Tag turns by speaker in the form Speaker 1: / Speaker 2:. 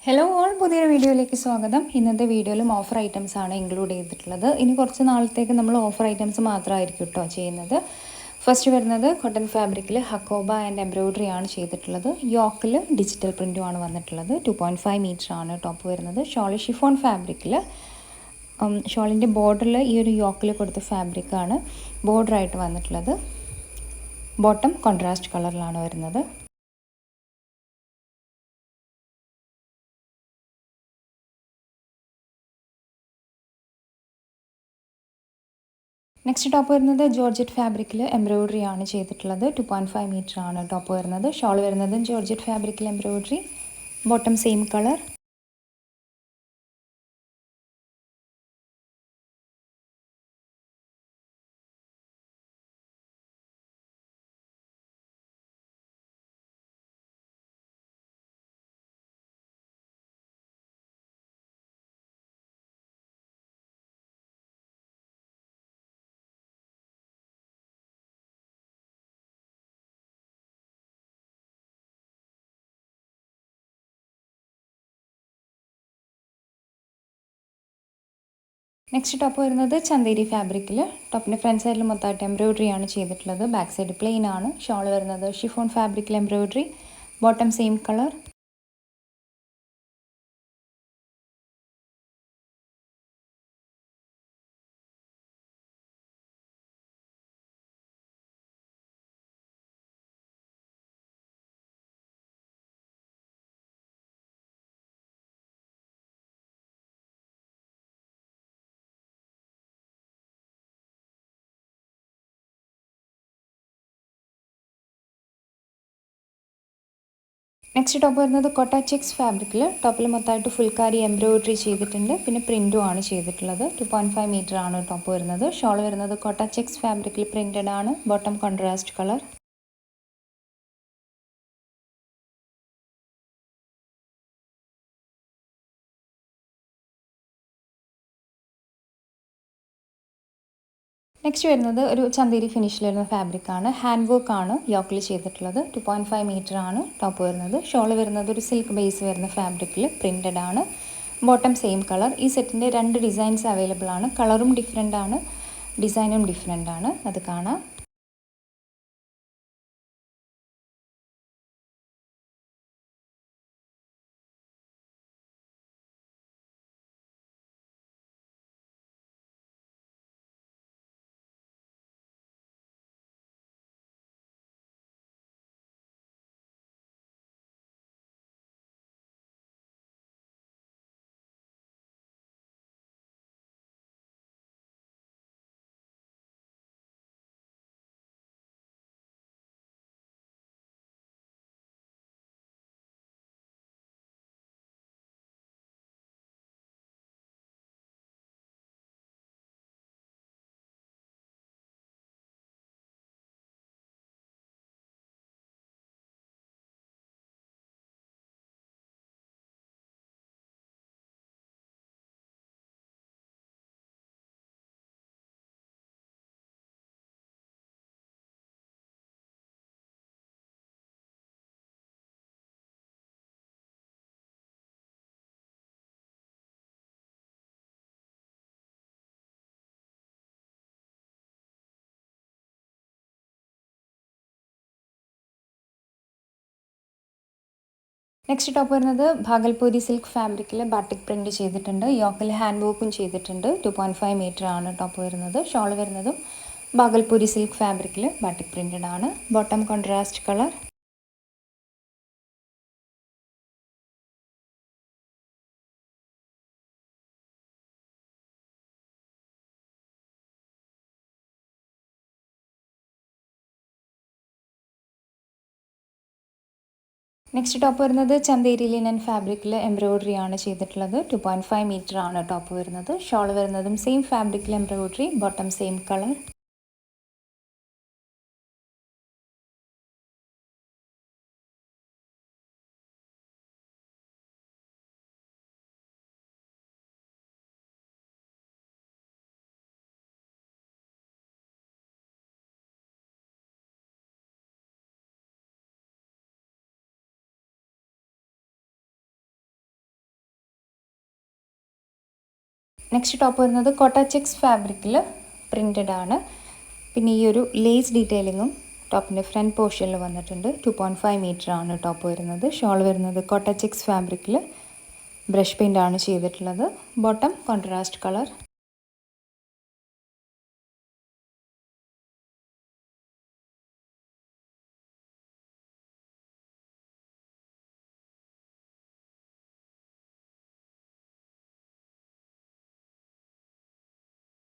Speaker 1: Hello all, പുതിയൊരു വീഡിയോയിലേക്ക് സ്വാഗതം. ഇന്നത്തെ വീഡിയോയിലും ഓഫർ ഐറ്റംസ് ആണ് ഇൻക്ലൂഡ് ചെയ്തിട്ടുള്ളത്. ഇനി കുറച്ച് നാളത്തേക്ക് നമ്മൾ ഓഫർ ഐറ്റംസ് മാത്രമായിരിക്കും കേട്ടോ ചെയ്യുന്നത്. ഫസ്റ്റ് വരുന്നത് കോട്ടൺ ഫാബ്രിക്കിൽ ഹക്കോബ ആൻഡ് എംബ്രോയ്ഡറി ആണ് ചെയ്തിട്ടുള്ളത്. യോക്കിൽ ഡിജിറ്റൽ പ്രിൻറ്റും ആണ് വന്നിട്ടുള്ളത്. 2.5 മീറ്റർ ആണ് ടോപ്പ് വരുന്നത്. ഷോൾ ഷിഫോൺ ഫാബ്രിക്കിൽ ഷോളിൻ്റെ ബോർഡറിൽ ഈ ഒരു യോക്കിൽ കൊടുത്ത ഫാബ്രിക്കാണ് ബോർഡറായിട്ട് വന്നിട്ടുള്ളത്. ബോട്ടം കോൺട്രാസ്റ്റ് കളറിലാണ് വരുന്നത്. നെക്സ്റ്റ് ടോപ്പ് വരുന്നത് ജോർജറ്റ് ഫാബ്രിക്കിൽ എംബ്രോയ്ഡറി ആണ് ചെയ്തിട്ടുള്ളത്. 2.5 മീറ്റർ ആണ് ടോപ്പ് വരുന്നത്. ഷോൾ വരുന്നത് ജോർജറ്റ് ഫാബ്രിക്കിൽ embroidery, bottom same colour. Next top വരുന്നത് ചന്തേരി ഫാബ്രിക്കിൽ. ടോപ്പിൻ്റെ ഫ്രണ്ട് സൈഡിൽ മൊത്തമായിട്ട് എംബ്രോയ്ഡറി ആണ് ചെയ്തിട്ടുള്ളത്. ബാക്ക് സൈഡ് പ്ലെയിൻ ആണ്. ഷോൾ വരുന്നത് ഷിഫോൺ ഫാബ്രിക്കിൽ embroidery, bottom same colour. Next top വരുന്നത് കൊട്ട ചെക്സ് ഫാബ്രിക്കിൽ. ടോപ്പിൽ മൊത്തമായിട്ട് ഫുൾക്കാരി എംബ്രോയ്ഡറി ചെയ്തിട്ടുണ്ട്. പിന്നെ പ്രിൻറ്റും ആണ് ചെയ്തിട്ടുള്ളത്. 2.5 മീറ്റർ ആണ് ടോപ്പ് വരുന്നത്. ഷോൾ വരുന്നത് കൊട്ട ചെക്സ് ഫാബ്രിക്കിൽ പ്രിൻറ്റഡ് ആണ്. Bottom contrast colour. നെക്സ്റ്റ് വരുന്നത് ഒരു ചന്തേരി ഫിനിഷിൽ വരുന്ന ഫാബ്രിക്കാണ്. ഹാൻഡ് വർക്ക് ആണ് യോക്കിൽ ചെയ്തിട്ടുള്ളത്. 2.5 മീറ്റർ ആണ് ടോപ്പ് വരുന്നത്. ഷോൾ വരുന്നത് ഒരു സിൽക്ക് ബേസ് വരുന്ന ഫാബ്രിക്കിൽ പ്രിൻറ്റഡ് ആണ്. Bottom same colour. ഈ സെറ്റിൻ്റെ 2 ഡിസൈൻസ് അവൈലബിൾ ആണ്. കളറും ഡിഫറെൻ്റ് ആണ്, ഡിസൈനും ഡിഫറെൻ്റ് ആണ്. അത് കാണാം. നെക്സ്റ്റ് ടോപ്പ് വരുന്നത് ഭാഗൽപൂരി സിൽക്ക് ഫാബ്രിക്കിൽ ബാട്ടിക് പ്രിൻറ്റ് ചെയ്തിട്ടുണ്ട്. യോക്കിൽ ഹാൻഡ് വർക്കും ചെയ്തിട്ടുണ്ട്. 2.5 മീറ്റർ ആണ് ടോപ്പ് വരുന്നത്. ഷോൾ വരുന്നതും ഭാഗൽപൂരി സിൽക്ക് ഫാബ്രിക്കിൽ ബാട്ടിക് പ്രിൻറ്റഡ് ആണ്. Bottom contrast colour. Next top വരുന്നത് ചന്തേരി ലിനൻ ഫാബ്രിക്കിൽ എംബ്രോയ്ഡറി ആണ് ചെയ്തിട്ടുള്ളത്. 2.5 മീറ്റർ ആണ് ടോപ്പ് വരുന്നത്. ഷോൾ വരുന്നതും സെയിം ഫാബ്രിക്കിൽ embroidery, bottom same colour. Next top വരുന്നത് കോട്ട ചെക്സ് ഫാബ്രിക്കിൽ പ്രിൻറ്റഡ് ആണ്. പിന്നെ ഈ ഒരു ലേസ് ഡീറ്റെയിലിങ്ങും ടോപ്പിൻ്റെ ഫ്രണ്ട് പോർഷനിൽ വന്നിട്ടുണ്ട്. 2.5 മീറ്റർ ആണ് ടോപ്പ് വരുന്നത്. ഷോൾ വരുന്നത് കോട്ട ചെക്സ് ഫാബ്രിക്കിൽ ബ്രഷ് പെയിൻ്റ് ആണ് ചെയ്തിട്ടുള്ളത്. Bottom contrast colour.